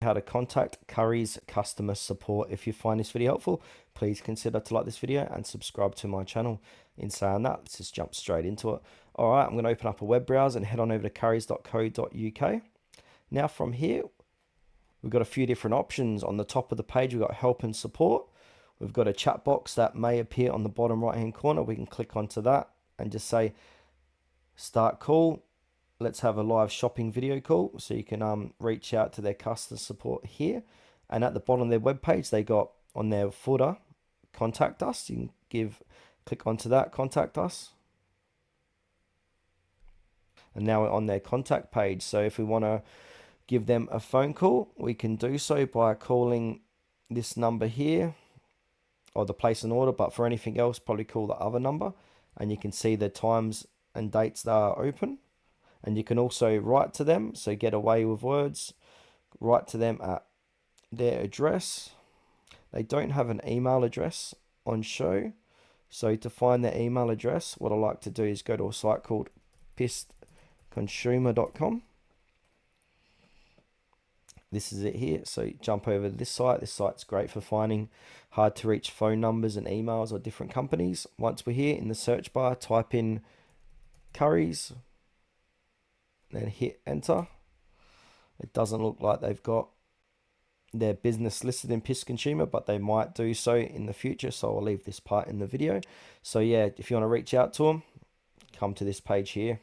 how to contact Currys customer support. If you find this video helpful, please consider to like this video and subscribe to my channel. In saying that, let's just jump straight into it. All right, I'm going to open up a web browser and head on over to currys.co.uk. Now from here, we've got a few different options. On the top of the page, we've got help and support. We've got a chat box that may appear on the bottom right hand corner. We can click onto that and just say start call. Let's have a live shopping video call, so you can reach out to their customer support here. And at the bottom of their web page, they got on their footer contact us. You can click onto that, contact us. And now we're on their contact page. So if we want to give them a phone call, we can do so by calling this number here, or the place an order, but for anything else, probably call the other number. And you can see the times and dates that are open. And you can also write to them, so get away with words. Write to them at their address. They don't have an email address on show. So to find their email address, what I like to do is go to a site called pissconsumer.com. This is it here. So jump over to this site. This site's great for finding hard to reach phone numbers and emails of different companies. Once we're here in the search bar, type in Currys, then hit enter. It doesn't look like they've got their business listed in Piss Consumer, but they might do so in the future, so I'll leave this part in the video. So yeah, if you want to reach out to them, come to this page here.